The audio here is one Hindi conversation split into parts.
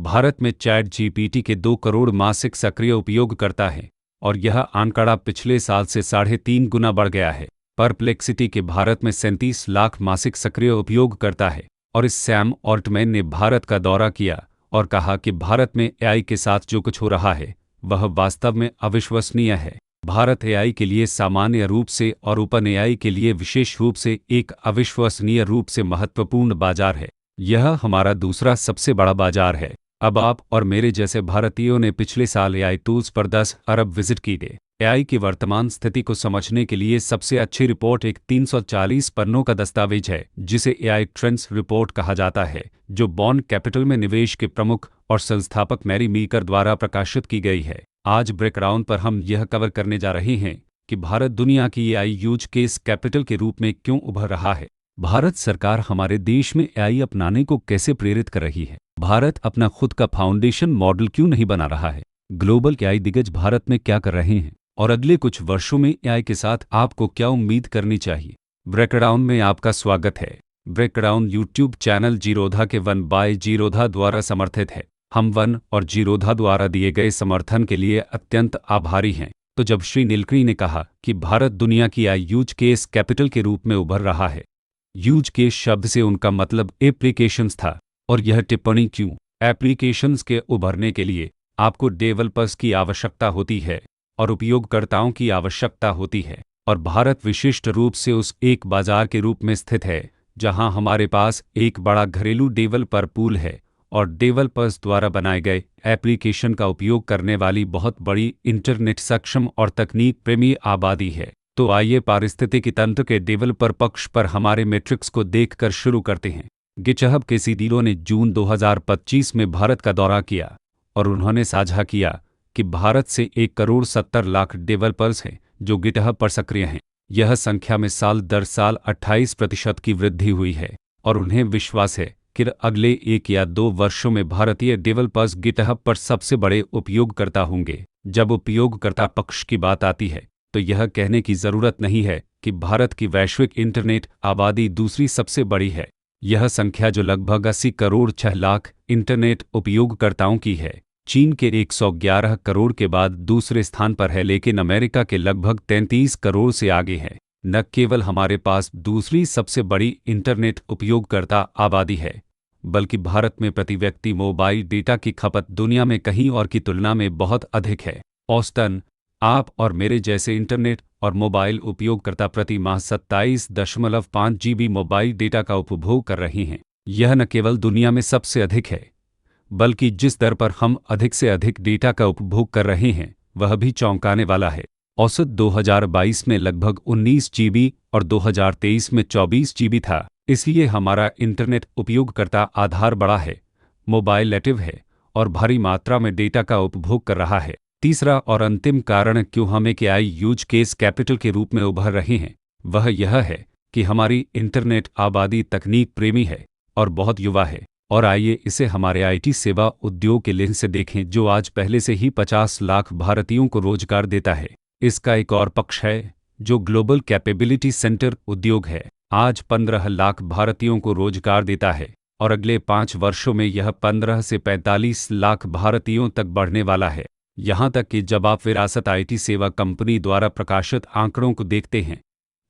भारत में चैट जीपीटी के 2 करोड़ मासिक सक्रिय उपयोगकर्ता हैं और यह आंकड़ा पिछले साल से 3.5 गुना बढ़ गया है। परप्लेक्सिटी के भारत में 37 लाख मासिक सक्रिय उपयोगकर्ता है और इस सैम ऑल्टमैन ने भारत का दौरा किया और कहा कि भारत में एआई के साथ जो कुछ हो रहा है वह वास्तव में अविश्वसनीय है। भारत एआई के लिए सामान्य रूप से और ओपन एआई के लिए विशेष रूप से एक अविश्वसनीय रूप से महत्वपूर्ण बाजार है। यह हमारा दूसरा सबसे बड़ा बाजार है। अब आप और मेरे जैसे भारतीयों ने पिछले साल एआई टूल्स पर 10 अरब विजिट की थे। एआई की वर्तमान स्थिति को समझने के लिए सबसे अच्छी रिपोर्ट एक 340 पन्नों का दस्तावेज है जिसे एआई ट्रेंड्स रिपोर्ट कहा जाता है, जो बॉन्ड कैपिटल में निवेश के प्रमुख और संस्थापक मैरी मीकर द्वारा प्रकाशित की गई है। आज ब्रेकडाउन पर हम यह कवर करने जा रहे हैं कि भारत दुनिया की एआई यूज केस कैपिटल के रूप में क्यों उभर रहा है। भारत सरकार हमारे देश में एआई अपनाने को कैसे प्रेरित कर रही है। भारत अपना खुद का फाउंडेशन मॉडल क्यों नहीं बना रहा है। ग्लोबल एआई दिग्गज भारत में क्या कर रहे हैं और अगले कुछ वर्षों में एआई के साथ आपको क्या उम्मीद करनी चाहिए। ब्रेकडाउन में आपका स्वागत है। ब्रेकडाउन यूट्यूब चैनल जीरोधा के 1 बाय जीरोधा द्वारा समर्थित है। हम 1 और जीरोधा द्वारा दिए गए समर्थन के लिए अत्यंत आभारी हैं। तो जब श्री नीलकणी ने कहा कि भारत दुनिया की एआई यूज केस कैपिटल के रूप में उभर रहा है, यूज केस शब्द से उनका मतलब एप्लीकेशंस था। और यह टिप्पणी क्यों? एप्लीकेशंस के उभरने के लिए आपको डेवलपर्स की आवश्यकता होती है और उपयोगकर्ताओं की आवश्यकता होती है, और भारत विशिष्ट रूप से उस एक बाजार के रूप में स्थित है जहां हमारे पास एक बड़ा घरेलू डेवलपर पूल है और डेवलपर्स द्वारा बनाए गए एप्लीकेशन का उपयोग करने वाली बहुत बड़ी इंटरनेट सक्षम और तकनीक प्रेमी आबादी है। तो आइए पारिस्थितिकी तंत्र के डेवलपर पक्ष पर हमारे मैट्रिक्स को देखकर शुरू करते हैं। गिटहब के सीईओ ने जून 2025 में भारत का दौरा किया और उन्होंने साझा किया कि भारत से 1 करोड़ 70 लाख डेवलपर्स हैं जो गिटहब पर सक्रिय हैं। यह संख्या में साल दर साल 28% की वृद्धि हुई है और उन्हें विश्वास है कि अगले 1 या 2 वर्षों में भारतीय डेवलपर्स गिटहब पर सबसे बड़े उपयोगकर्ता होंगे। जब उपयोगकर्ता पक्ष की बात आती है तो यह कहने की ज़रूरत नहीं है कि भारत की वैश्विक इंटरनेट आबादी दूसरी सबसे बड़ी है। यह संख्या जो लगभग 80 करोड़ 6 लाख इंटरनेट उपयोगकर्ताओं की है, चीन के 111 करोड़ के बाद दूसरे स्थान पर है, लेकिन अमेरिका के लगभग 33 करोड़ से आगे है। न केवल हमारे पास दूसरी सबसे बड़ी इंटरनेट उपयोगकर्ता आबादी है, बल्कि भारत में प्रति व्यक्ति मोबाइल डेटा की खपत दुनिया में कहीं और की तुलना में बहुत अधिक है। औसतन आप और मेरे जैसे इंटरनेट और मोबाइल उपयोगकर्ता प्रति माह 27.5 जीबी मोबाइल डेटा का उपभोग कर रहे हैं। यह न केवल दुनिया में सबसे अधिक है, बल्कि जिस दर पर हम अधिक से अधिक डेटा का उपभोग कर रहे हैं वह भी चौंकाने वाला है। औसत 2022 में लगभग 19 जीबी और 2023 में 24 जीबी था। इसलिए हमारा इंटरनेट उपयोगकर्ता आधार बड़ा है, मोबाइल एक्टिव है और भारी मात्रा में डेटा का उपभोग कर रहा है। तीसरा और अंतिम कारण क्यों हम एक एआई यूज केस कैपिटल के रूप में उभर रहे हैं वह यह है कि हमारी इंटरनेट आबादी तकनीक प्रेमी है और बहुत युवा है। और आइए इसे हमारे आईटी सेवा उद्योग के लेंस से देखें, जो आज पहले से ही 50 लाख भारतीयों को रोजगार देता है। इसका एक और पक्ष है जो ग्लोबल कैपेबिलिटी सेंटर उद्योग है। आज 15 लाख भारतीयों को रोजगार देता है और अगले 5 वर्षों में यह 15 से 45 लाख भारतीयों तक बढ़ने वाला है। यहाँ तक कि जब आप विरासत आईटी सेवा कंपनी द्वारा प्रकाशित आंकड़ों को देखते हैं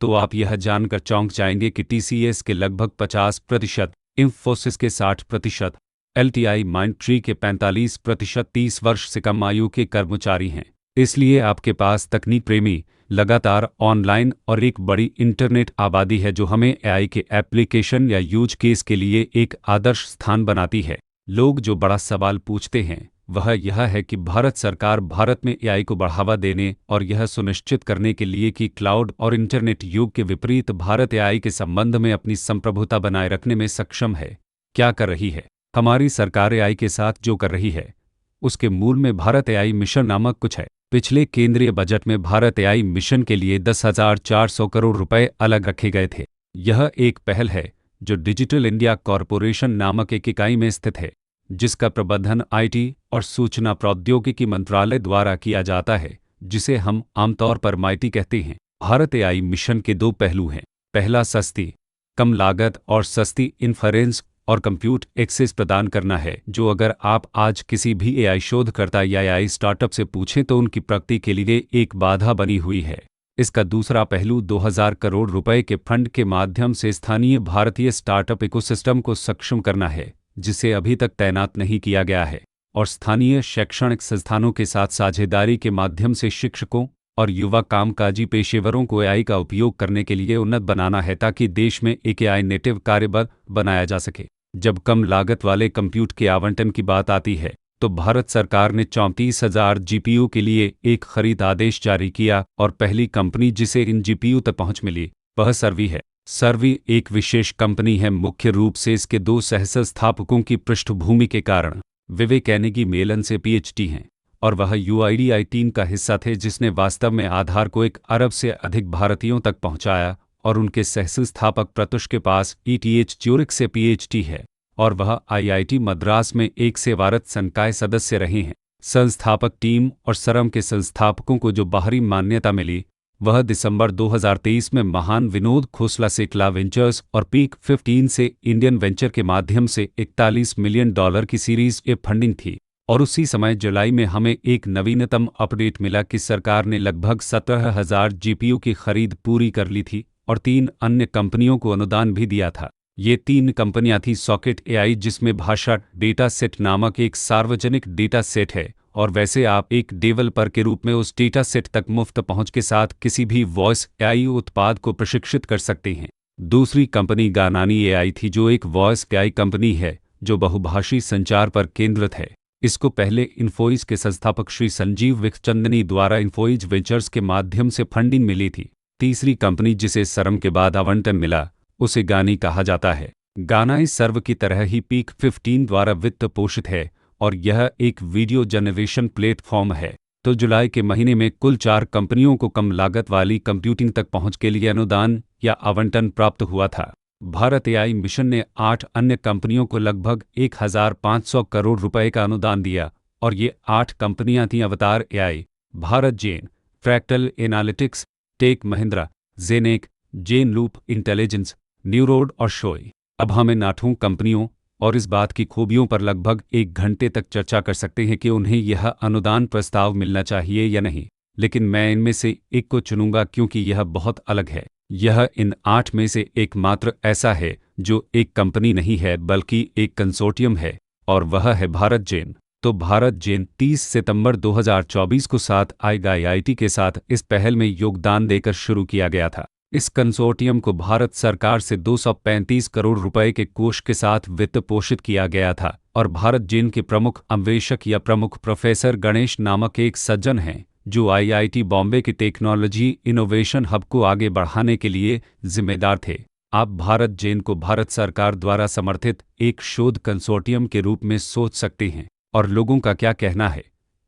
तो आप यह जानकर चौंक जाएंगे कि टीसीएस के लगभग 50%, इंफोसिस के 60%, एलटीआई माइंडट्री के 45% 30 वर्ष से कम आयु के कर्मचारी हैं। इसलिए आपके पास तकनीक प्रेमी, लगातार ऑनलाइन और एक बड़ी इंटरनेट आबादी है जो हमें एआई के एप्लीकेशन या यूज केस के लिए एक आदर्श स्थान बनाती है। लोग जो बड़ा सवाल पूछते हैं वह यह है कि भारत सरकार भारत में एआई को बढ़ावा देने और यह सुनिश्चित करने के लिए कि क्लाउड और इंटरनेट युग के विपरीत भारत एआई के संबंध में अपनी संप्रभुता बनाए रखने में सक्षम है, क्या कर रही है। हमारी सरकार एआई के साथ जो कर रही है उसके मूल में भारत एआई मिशन नामक कुछ है। पिछले केंद्रीय बजट में भारत एआई मिशन के लिए 10,400 करोड़ रुपए अलग रखे गए थे। यह एक पहल है जो डिजिटल इंडिया कॉरपोरेशन नामक एक इकाई में स्थित है, जिसका प्रबंधन आईटी और सूचना प्रौद्योगिकी मंत्रालय द्वारा किया जाता है, जिसे हम आमतौर पर माइटी कहते हैं। भारत एआई मिशन के 2 पहलू हैं। पहला, सस्ती, कम लागत और सस्ती इन्फरेंस और कंप्यूट एक्सेस प्रदान करना है, जो अगर आप आज किसी भी एआई शोधकर्ता या एआई स्टार्टअप से पूछें तो उनकी प्रगति के लिए एक बाधा बनी हुई है। इसका दूसरा पहलू 2000 करोड़ रुपए के फंड के माध्यम से स्थानीय भारतीय स्टार्टअप इकोसिस्टम को सक्षम करना है, जिसे अभी तक तैनात नहीं किया गया है, और स्थानीय शैक्षणिक संस्थानों के साथ साझेदारी के माध्यम से शिक्षकों और युवा कामकाजी पेशेवरों को एआई का उपयोग करने के लिए उन्नत बनाना है, ताकि देश में एक एआई नेटिव कार्यबल बनाया जा सके। जब कम लागत वाले कंप्यूट के आवंटन की बात आती है तो भारत सरकार ने 34,000 जीपीयू के लिए एक खरीद आदेश जारी किया, और पहली कंपनी जिसे इन जीपीयू तक पहुंच मिली वह सर्वी है। सर्वी एक विशेष कंपनी है, मुख्य रूप से इसके दो सह-संस्थापकों की पृष्ठभूमि के कारण। विवेक कैनेगी मेलन से पीएचडी हैं और वह यूआईडीआई टीम का हिस्सा थे जिसने वास्तव में आधार को 1 अरब से अधिक भारतीयों तक पहुंचाया, और उनके सह-संस्थापक प्रत्युष के पास ईटीएच ज्यूरिख से पीएचडी है और वह आईआईटी मद्रास में एक सेवारत संकाय सदस्य रहे हैं। संस्थापक टीम और सरम के संस्थापकों को जो बाहरी मान्यता मिली वह दिसंबर 2023 में महान विनोद खोसला से क्ला वेंचर्स और पीक 15 से इंडियन वेंचर के माध्यम से $41 मिलियन की सीरीज ए फंडिंग थी। और उसी समय जुलाई में हमें एक नवीनतम अपडेट मिला कि सरकार ने लगभग 17,000 जीपीयू की खरीद पूरी कर ली थी और 3 अन्य कंपनियों को अनुदान भी दिया था। ये 3 कंपनियां थी सॉकेट एआई, जिसमें भाषा डेटा सेट नामक एक सार्वजनिक डेटा सेट है, और वैसे आप एक डेवलपर के रूप में उस डेटा सेट तक मुफ्त पहुंच के साथ किसी भी वॉइस एआई उत्पाद को प्रशिक्षित कर सकते हैं। दूसरी कंपनी गानानी एआई थी, जो एक वॉइस एआई कंपनी है जो बहुभाषी संचार पर केंद्रित है। इसको पहले इन्फोइस के संस्थापक श्री संजीव विखचंदनी द्वारा इन्फोइस वेंचर्स के माध्यम से फंडिंग मिली थी। तीसरी कंपनी जिसे सरम के बाद आवंटन मिला उसे गानी कहा जाता है। गाना इस सर्व की तरह ही पीक 15 द्वारा वित्त पोषित है और यह एक वीडियो जनरेशन प्लेटफॉर्म है। तो जुलाई के महीने में कुल 4 कंपनियों को कम लागत वाली कंप्यूटिंग तक पहुंच के लिए अनुदान या आवंटन प्राप्त हुआ था। भारत एआई मिशन ने 8 अन्य कंपनियों को लगभग 1,500 करोड़ रुपए का अनुदान दिया, और ये 8 कंपनियां थीं अवतार एआई, भारत जेन, फ्रैक्टल एनालिटिक्स, टेक महिंद्रा, जेनेक, जेन लूप इंटेलिजेंस, न्यूरोड और शोई। अब हम इन 8 कंपनियों और इस बात की खूबियों पर लगभग 1 घंटे तक चर्चा कर सकते हैं कि उन्हें यह अनुदान प्रस्ताव मिलना चाहिए या नहीं, लेकिन मैं इनमें से एक को चुनूंगा क्योंकि यह बहुत अलग है। यह इन 8 में से एकमात्र ऐसा है जो एक कंपनी नहीं है बल्कि एक कंसोर्टियम है, और वह है भारत जेन। तो भारत जेन 30 सितंबर 2024 को 7 आईआईटी के साथ इस पहल में योगदान देकर शुरू किया गया था। इस कंसोर्टियम को भारत सरकार से 235 करोड़ रुपए के कोष के साथ वित्त पोषित किया गया था, और भारत जेन के प्रमुख अन्वेषक या प्रमुख प्रोफेसर गणेश नामक एक सज्जन हैं जो आईआईटी बॉम्बे के टेक्नोलॉजी इनोवेशन हब को आगे बढ़ाने के लिए जिम्मेदार थे। आप भारत जेन को भारत सरकार द्वारा समर्थित एक शोध कंसोर्टियम के रूप में सोच सकते हैं। और लोगों का क्या कहना है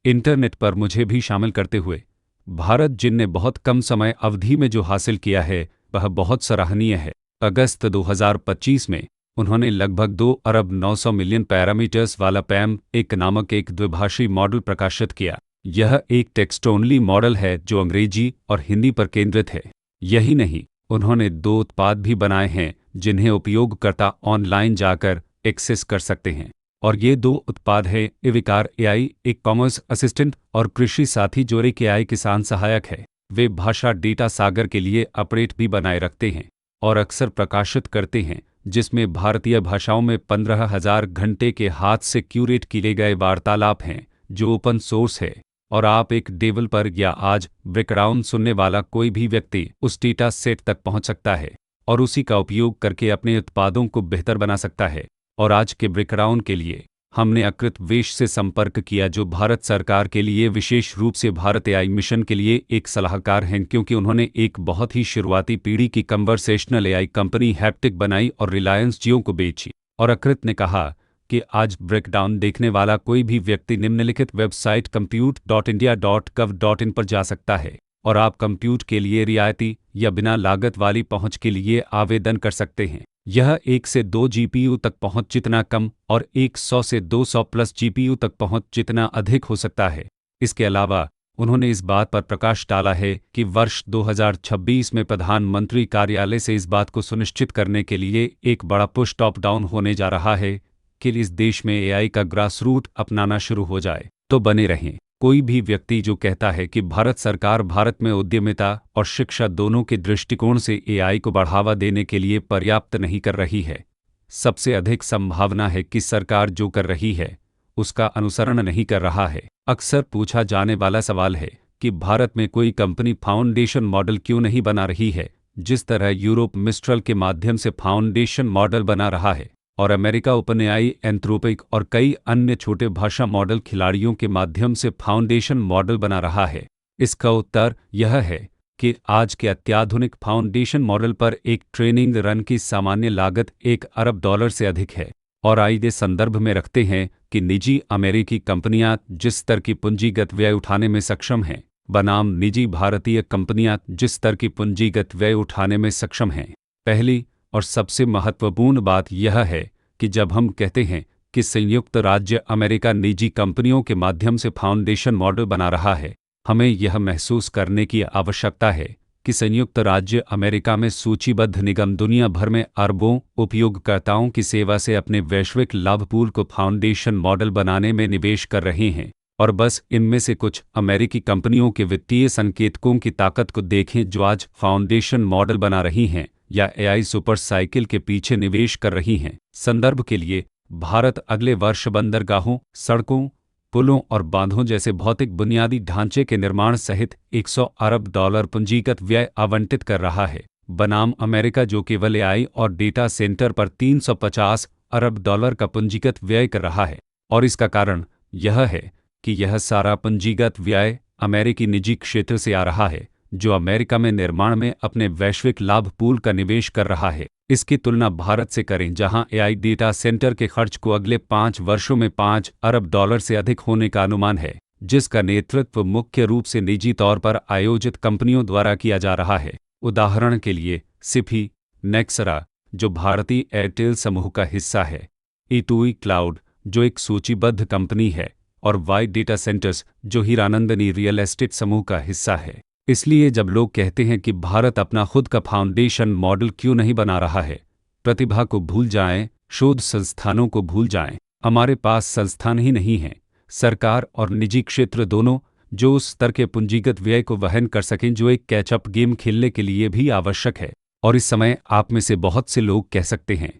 इंटरनेट पर मुझे भी शामिल करते हुए? भारत जेन ने बहुत कम समय अवधि में जो हासिल किया है वह बहुत सराहनीय है। अगस्त 2025 में उन्होंने लगभग 2 अरब 900 मिलियन पैरामीटर्स वाला पैम एक नामक एक द्विभाषी मॉडल प्रकाशित किया। यह एक टेक्स्ट ओनली मॉडल है जो अंग्रेजी और हिंदी पर केंद्रित है। यही नहीं, उन्होंने 2 उत्पाद भी बनाए हैं जिन्हें उपयोगकर्ता ऑनलाइन जाकर एक्सेस कर सकते हैं, और ये 2 उत्पाद हैं इविकार एआई, एक कॉमर्स असिस्टेंट, और कृषि साथी जोरिक एआई किसान सहायक है। वे भाषा डेटा सागर के लिए अपडेट भी बनाए रखते हैं और अक्सर प्रकाशित करते हैं, जिसमें भारतीय भाषाओं में 15,000 घंटे के हाथ से क्यूरेट किए गए वार्तालाप हैं जो ओपन सोर्स है, और आप एक डेवलपर या आज ब्रेकडाउन सुनने वाला कोई भी व्यक्ति उस डेटा सेट तक पहुंच सकता है और उसी का उपयोग करके अपने उत्पादों को बेहतर बना सकता है। और आज के ब्रेकडाउन के लिए हमने अकृत वेश से संपर्क किया, जो भारत सरकार के लिए विशेष रूप से भारत एआई मिशन के लिए एक सलाहकार हैं, क्योंकि उन्होंने एक बहुत ही शुरुआती पीढ़ी की कन्वर्सेशनल एआई कंपनी हैप्टिक बनाई और रिलायंस जियो को बेची। और अकृत ने कहा कि आज ब्रेकडाउन देखने वाला कोई भी व्यक्ति निम्नलिखित वेबसाइट compute.india.gov.in पर जा सकता है और आप कंप्यूट के लिए रियायती या बिना लागत वाली पहुंच के लिए आवेदन कर सकते हैं। यह 1 से 2 जीपीयू तक पहुंच जितना कम और 100 से 200 प्लस जीपीयू तक पहुंच जितना अधिक हो सकता है। इसके अलावा उन्होंने इस बात पर प्रकाश डाला है कि वर्ष 2026 में प्रधानमंत्री कार्यालय से इस बात को सुनिश्चित करने के लिए एक बड़ा पुश टॉप डाउन होने जा रहा है कि इस देश में एआई का ग्रास रूट अपनाना शुरू हो जाए। तो बने रहें। कोई भी व्यक्ति जो कहता है कि भारत सरकार भारत में उद्यमिता और शिक्षा दोनों के दृष्टिकोण से एआई को बढ़ावा देने के लिए पर्याप्त नहीं कर रही है, सबसे अधिक संभावना है कि सरकार जो कर रही है उसका अनुसरण नहीं कर रहा है। अक्सर पूछा जाने वाला सवाल है कि भारत में कोई कंपनी फाउंडेशन मॉडल क्यों नहीं बना रही है, जिस तरह यूरोप मिस्ट्रल के माध्यम से फाउंडेशन मॉडल बना रहा है और अमेरिका ओपनएआई, एंथ्रोपिक और कई अन्य छोटे भाषा मॉडल खिलाड़ियों के माध्यम से फाउंडेशन मॉडल बना रहा है। इसका उत्तर यह है कि आज के अत्याधुनिक फाउंडेशन मॉडल पर एक ट्रेनिंग रन की सामान्य लागत $1 अरब से अधिक है। और आइए संदर्भ में रखते हैं कि निजी अमेरिकी कंपनियां जिस स्तर की पूंजीगत व्यय उठाने में सक्षम हैं, बनाम निजी भारतीय कंपनियां जिस स्तर की पूंजीगत व्यय उठाने में सक्षम हैं। पहली और सबसे महत्वपूर्ण बात यह है कि जब हम कहते हैं कि संयुक्त राज्य अमेरिका निजी कंपनियों के माध्यम से फाउंडेशन मॉडल बना रहा है, हमें यह महसूस करने की आवश्यकता है कि संयुक्त राज्य अमेरिका में सूचीबद्ध निगम दुनिया भर में अरबों उपयोगकर्ताओं की सेवा से अपने वैश्विक लाभ पूल को फाउंडेशन मॉडल बनाने में निवेश कर रहे हैं। और बस इनमें से कुछ अमेरिकी कंपनियों के वित्तीय संकेतकों की ताकत को देखें जो आज फाउंडेशन मॉडल बना रही हैं या एआई सुपर साइकिल के पीछे निवेश कर रही हैं। संदर्भ के लिए, भारत अगले वर्ष बंदरगाहों, सड़कों, पुलों और बांधों जैसे भौतिक बुनियादी ढांचे के निर्माण सहित $100 अरब पूंजीगत व्यय आवंटित कर रहा है, बनाम अमेरिका जो केवल एआई और डेटा सेंटर पर $350 अरब का पूंजीगत व्यय कर रहा है। और इसका कारण यह है कि यह सारा पूंजीगत व्यय अमेरिकी निजी क्षेत्र से आ रहा है, जो अमेरिका में निर्माण में अपने वैश्विक लाभ पूल का निवेश कर रहा है। इसकी तुलना भारत से करें, जहां एआई डेटा सेंटर के खर्च को अगले 5 वर्षों में $5 अरब से अधिक होने का अनुमान है, जिसका नेतृत्व मुख्य रूप से निजी तौर पर आयोजित कंपनियों द्वारा किया जा रहा है। उदाहरण के लिए सिफी, नेक्सरा जो भारतीय एयरटेल समूह का हिस्सा है, ई2ई क्लाउड जो एक सूचीबद्ध कंपनी है, और वाई डेटा सेंटर्स जो हीरानंदनी रियल एस्टेट समूह का हिस्सा है। इसलिए जब लोग कहते हैं कि भारत अपना खुद का फाउंडेशन मॉडल क्यों नहीं बना रहा है, प्रतिभा को भूल जाएं, शोध संस्थानों को भूल जाएं। हमारे पास संस्थान ही नहीं हैं, सरकार और निजी क्षेत्र दोनों, जो उस स्तर के पूंजीगत व्यय को वहन कर सकें जो एक कैचअप गेम खेलने के लिए भी आवश्यक है। और इस समय आप में से बहुत से लोग कह सकते हैं,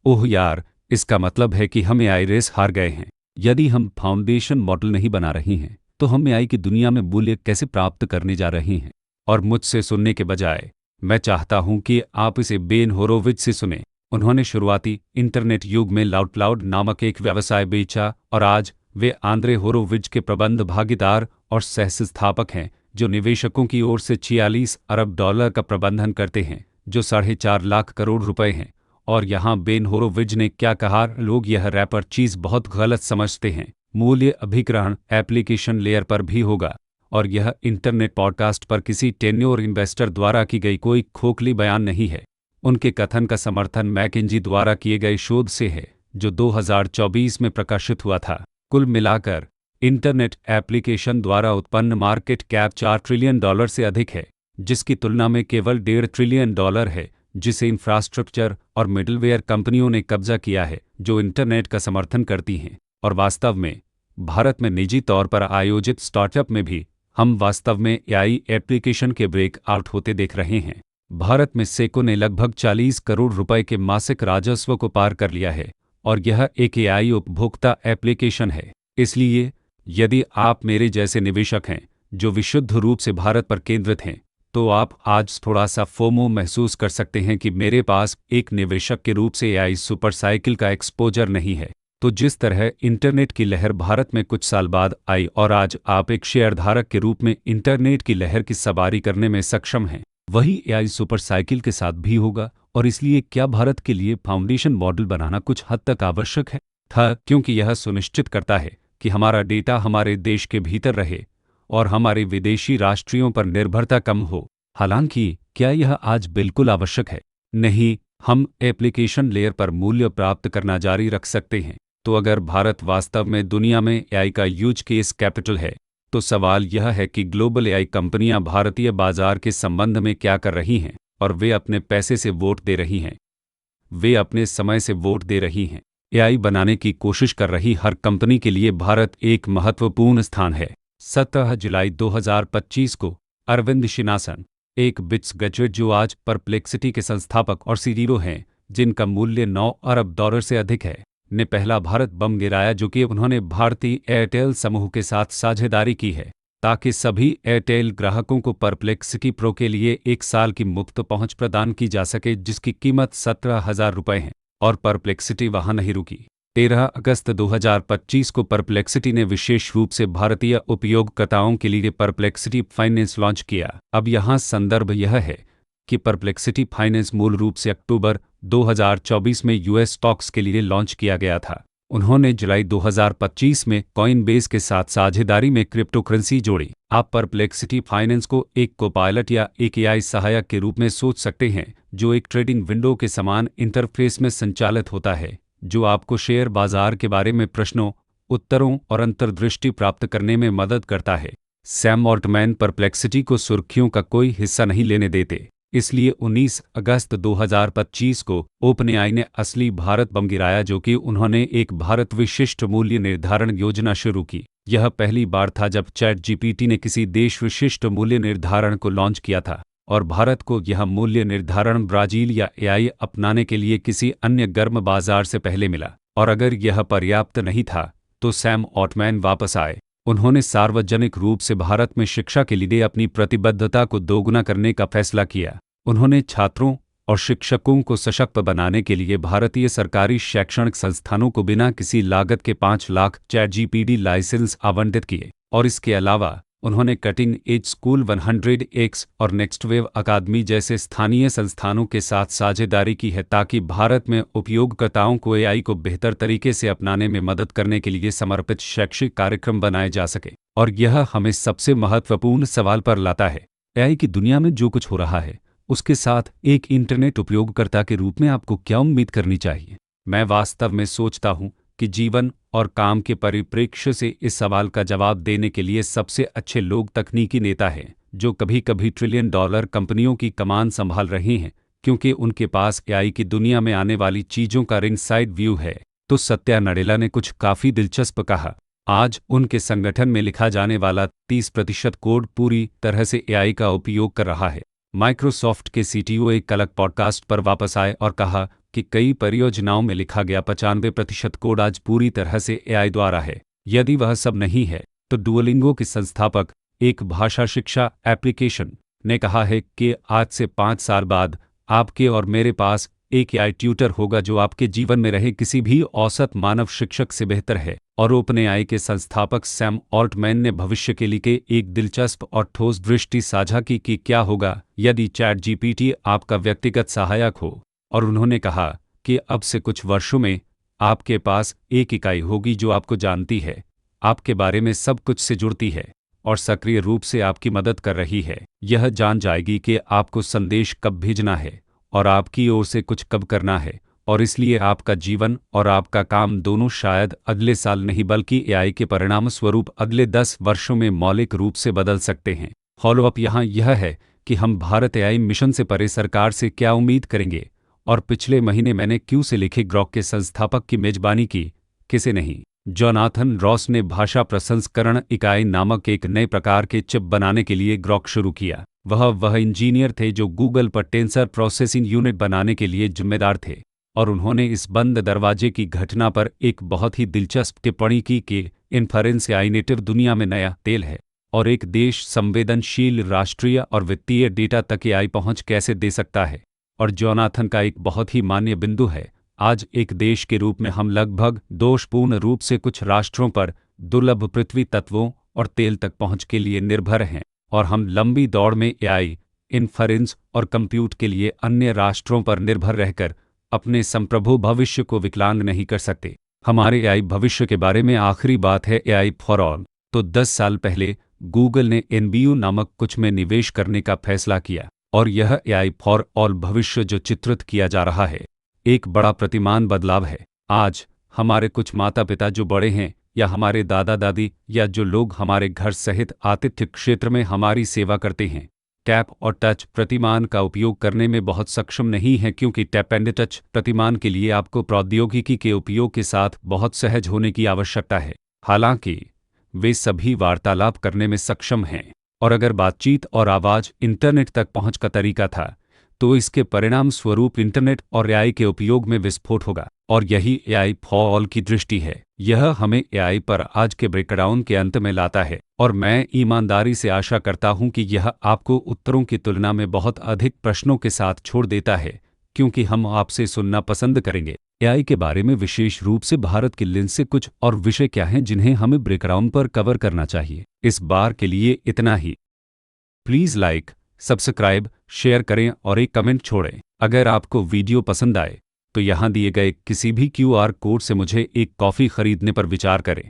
ओह यार, इसका मतलब है कि हम एआई रेस हार गए हैं। यदि हम फाउंडेशन मॉडल नहीं बना रहे हैं तो हम एआई की दुनिया में मूल्य कैसे प्राप्त करने जा रहे हैं? और मुझसे सुनने के बजाय मैं चाहता हूं कि आप इसे बेन होरोविज से सुनें। उन्होंने शुरुआती इंटरनेट युग में लाउडक्लाउड नामक एक व्यवसाय बेचा और आज वे आंद्रे होरोविज के प्रबंध भागीदार और सह-संस्थापक हैं, जो निवेशकों की ओर से $46 अरब का प्रबंधन करते हैं, जो 4.5 लाख करोड़ रुपए हैं। और यहाँ बेन होरोविज ने क्या कहा, लोग यह रैपर चीज़ बहुत गलत समझते हैं। मूल्य अभिग्रहण एप्लीकेशन लेयर पर भी होगा, और यह इंटरनेट पॉडकास्ट पर किसी टेन्योर इन्वेस्टर द्वारा की गई कोई खोखली बयान नहीं है। उनके कथन का समर्थन मैकिंजी द्वारा किए गए शोध से है, जो 2024 में प्रकाशित हुआ था। कुल मिलाकर इंटरनेट एप्लीकेशन द्वारा उत्पन्न मार्केट कैप $4 ट्रिलियन से अधिक है, जिसकी तुलना में केवल $1.5 ट्रिलियन है, जिसे इंफ्रास्ट्रक्चर और मिडलवेयर कंपनियों ने कब्जा किया है, जो इंटरनेट का समर्थन करती हैं। और वास्तव में भारत में निजी तौर पर आयोजित स्टार्टअप में भी हम वास्तव में एआई एप्लीकेशन के ब्रेक आउट होते देख रहे हैं। भारत में सेको ने लगभग 40 करोड़ रुपए के मासिक राजस्व को पार कर लिया है, और यह एक एआई उपभोक्ता एप्लीकेशन है। इसलिए यदि आप मेरे जैसे निवेशक हैं जो विशुद्ध रूप से भारत पर केंद्रित हैं, तो आप आज थोड़ा सा फोमो महसूस कर सकते हैं कि मेरे पास एक निवेशक के रूप से एआई सुपर साइकिल का एक्सपोजर नहीं है। तो जिस तरह इंटरनेट की लहर भारत में कुछ साल बाद आई और आज आप एक शेयरधारक के रूप में इंटरनेट की लहर की सवारी करने में सक्षम हैं, वही एआई सुपर साइकिल के साथ भी होगा। और इसलिए क्या भारत के लिए फाउंडेशन मॉडल बनाना कुछ हद तक आवश्यक है था, क्योंकि यह सुनिश्चित करता है कि हमारा डेटा हमारे देश के भीतर रहे और हमारे विदेशी राष्ट्रीयों पर निर्भरता कम हो। हालांकि क्या यह आज बिल्कुल आवश्यक है? नहीं, हम एप्लीकेशन लेयर पर मूल्य प्राप्त करना जारी रख सकते हैं। तो अगर भारत वास्तव में दुनिया में एआई का यूज केस कैपिटल है, तो सवाल यह है कि ग्लोबल एआई कंपनियां भारतीय बाजार के संबंध में क्या कर रही हैं, और वे अपने पैसे से वोट दे रही हैं, वे अपने समय से वोट दे रही हैं। एआई बनाने की कोशिश कर रही हर कंपनी के लिए भारत एक महत्वपूर्ण स्थान है। 17 जुलाई 2025 को अरविंद शिनासन, एक बिट्स गैजेट जो आज परप्लेक्सिटी के संस्थापक और सीईओ हैं, जिनका मूल्य $9 अरब से अधिक है, ने पहला भारत बम गिराया, जो कि उन्होंने भारतीय एयरटेल समूह के साथ साझेदारी की है ताकि सभी एयरटेल ग्राहकों को परप्लेक्सिटी प्रो के लिए 1 साल की मुफ्त पहुंच प्रदान की जा सके, जिसकी कीमत 17,000 रुपये है। और परप्लेक्सिटी वहां नहीं रुकी। 13 अगस्त 2025 को परप्लेक्सिटी ने विशेष रूप से भारतीय उपयोगकर्ताओं के लिए परप्लेक्सिटी फाइनेंस लॉन्च किया। अब यहाँ संदर्भ यह है कि परप्लेक्सिटी फाइनेंस मूल रूप से अक्टूबर 2024 में यूएस स्टॉक्स के लिए लॉन्च किया गया था। उन्होंने जुलाई 2025 में कॉइनबेस के साथ साझेदारी में क्रिप्टोकरेंसी जोड़ी। आप परप्लेक्सिटी फाइनेंस को एक कोपायलट या एक एआई सहायक के रूप में सोच सकते हैं, जो एक ट्रेडिंग विंडो के समान इंटरफेस में संचालित होता है, जो आपको शेयर बाजार के बारे में प्रश्नों, उत्तरों और अंतर्दृष्टि प्राप्त करने में मदद करता है। सैम ऑल्टमैन परप्लेक्सिटी को सुर्खियों का कोई हिस्सा नहीं लेने देते, इसलिए 19 अगस्त 2025 को ओपनएआई ने असली भारत बम गिराया, जो कि उन्होंने एक भारत विशिष्ट मूल्य निर्धारण योजना शुरू की। यह पहली बार था जब चैट जीपीटी ने किसी देश विशिष्ट मूल्य निर्धारण को लॉन्च किया था, और भारत को यह मूल्य निर्धारण ब्राजील या एआई अपनाने के लिए किसी अन्य गर्म बाजार से पहले मिला। और अगर यह पर्याप्त नहीं था तो सैम ऑल्टमैन वापस आए। उन्होंने सार्वजनिक रूप से भारत में शिक्षा के लिए अपनी प्रतिबद्धता को दोगुना करने का फैसला किया। उन्होंने छात्रों और शिक्षकों को सशक्त बनाने के लिए भारतीय सरकारी शैक्षणिक संस्थानों को बिना किसी लागत के 5 लाख चैटजीपीटी लाइसेंस आवंटित किए। और इसके अलावा उन्होंने कटिंग एज स्कूल 100x और नेक्स्टवेव अकादमी जैसे स्थानीय संस्थानों के साथ साझेदारी की है, ताकि भारत में उपयोगकर्ताओं को एआई को बेहतर तरीके से अपनाने में मदद करने के लिए समर्पित शैक्षिक कार्यक्रम बनाए जा सके। और यह हमें सबसे महत्वपूर्ण सवाल पर लाता है, एआई की दुनिया में जो कुछ हो रहा है, उसके साथ एक इंटरनेट उपयोगकर्ता के रूप में आपको क्या उम्मीद करनी चाहिए? मैं वास्तव में सोचता हूं कि जीवन और काम के परिप्रेक्ष्य से इस सवाल का जवाब देने के लिए सबसे अच्छे लोग तकनीकी नेता हैं, जो कभी-कभी ट्रिलियन डॉलर कंपनियों की कमान संभाल रहे हैं, क्योंकि उनके पास एआई की दुनिया में आने वाली चीजों का रिंगसाइड व्यू है। तो सत्या नडेला ने कुछ काफी दिलचस्प कहा। आज उनके संगठन में लिखा जाने वाला 30% कोड पूरी तरह से एआई का उपयोग कर रहा है। माइक्रोसॉफ्ट के सीटीओ एक अलग पॉडकास्ट पर वापस आए और कहा कि कई परियोजनाओं में लिखा गया 95% कोड आज पूरी तरह से एआई द्वारा है। यदि वह सब नहीं है, तो डुओलिंगो के संस्थापक, एक भाषा शिक्षा एप्लीकेशन, ने कहा है कि आज से 5 साल बाद आपके और मेरे पास एक एआई ट्यूटर होगा जो आपके जीवन में रहे किसी भी औसत मानव शिक्षक से बेहतर है। और ओपनएआई के संस्थापक सैम ऑल्टमैन ने भविष्य के लिए एक दिलचस्प और ठोस दृष्टि साझा की कि क्या होगा यदि चैट जीपीटी आपका व्यक्तिगत सहायक हो। और उन्होंने कहा कि अब से कुछ वर्षों में आपके पास एक इकाई होगी जो आपको जानती है, आपके बारे में सब कुछ से जुड़ती है और सक्रिय रूप से आपकी मदद कर रही है। यह जान जाएगी कि आपको संदेश कब भेजना है और आपकी ओर से कुछ कब करना है, और इसलिए आपका जीवन और आपका काम दोनों शायद अगले साल नहीं बल्कि एआई के परिणाम स्वरूप अगले 10 वर्षों में मौलिक रूप से बदल सकते हैं। फॉलोअप यहाँ यह है कि हम भारत एआई मिशन से परे सरकार से क्या उम्मीद करेंगे। और पिछले महीने मैंने क्यू से लिखे ग्रॉक के संस्थापक की मेजबानी की, किसे नहीं, जोनाथन रॉस ने भाषा प्रसंस्करण इकाई नामक एक नए प्रकार के चिप बनाने के लिए ग्रॉक शुरू किया। वह इंजीनियर थे जो गूगल पर टेंसर प्रोसेसिंग यूनिट बनाने के लिए जिम्मेदार थे, और उन्होंने इस बंद दरवाजे की घटना पर एक बहुत ही दिलचस्प टिप्पणी की कि इन्फरेंस एआई नेटिव दुनिया में नया तेल है, और एक देश संवेदनशील राष्ट्रीय और वित्तीय डेटा तक एआई पहुंच कैसे दे सकता है। और जोनाथन का एक बहुत ही मान्य बिंदु है, आज एक देश के रूप में हम लगभग दोषपूर्ण रूप से कुछ राष्ट्रों पर दुर्लभ पृथ्वी तत्वों और तेल तक पहुंच के लिए निर्भर हैं, और हम लंबी दौड़ में एआई, इन्फरेंस और कंप्यूट के लिए अन्य राष्ट्रों पर निर्भर रहकर अपने संप्रभु भविष्य को विकलांग नहीं कर सकते। हमारे एआई भविष्य के बारे में आखिरी बात है एआई फॉर ऑल। तो 10 साल पहले गूगल ने एनबीयू नामक कुछ में निवेश करने का फैसला किया, और यह एआई फॉर ऑल भविष्य जो चित्रित किया जा रहा है एक बड़ा प्रतिमान बदलाव है। आज हमारे कुछ माता पिता जो बड़े हैं या हमारे दादा दादी या जो लोग हमारे घर सहित आतिथ्य क्षेत्र में हमारी सेवा करते हैं, टैप और टच प्रतिमान का उपयोग करने में बहुत सक्षम नहीं हैं, क्योंकि टैप एंड टच प्रतिमान के लिए आपको प्रौद्योगिकी के उपयोग के साथ बहुत सहज होने की आवश्यकता है। हालांकि वे सभी वार्तालाप करने में सक्षम हैं, और अगर बातचीत और आवाज़ इंटरनेट तक पहुंच का तरीका था, तो इसके परिणाम स्वरूप इंटरनेट और एआई के उपयोग में विस्फोट होगा। और यही एआई फॉर ऑल की दृष्टि है। यह हमें एआई पर आज के ब्रेकडाउन के अंत में लाता है, और मैं ईमानदारी से आशा करता हूं कि यह आपको उत्तरों की तुलना में बहुत अधिक प्रश्नों के साथ छोड़ देता है, क्योंकि हम आपसे सुनना पसंद करेंगे। एआई के बारे में विशेष रूप से भारत के लेंस से कुछ और विषय क्या हैं जिन्हें हमें ब्रेकडाउन पर कवर करना चाहिए। इस बार के लिए इतना ही। प्लीज़ लाइक, सब्सक्राइब, शेयर करें और एक कमेंट छोड़ें। अगर आपको वीडियो पसंद आए तो यहाँ दिए गए किसी भी क्यूआर कोड से मुझे एक कॉफ़ी खरीदने पर विचार करें।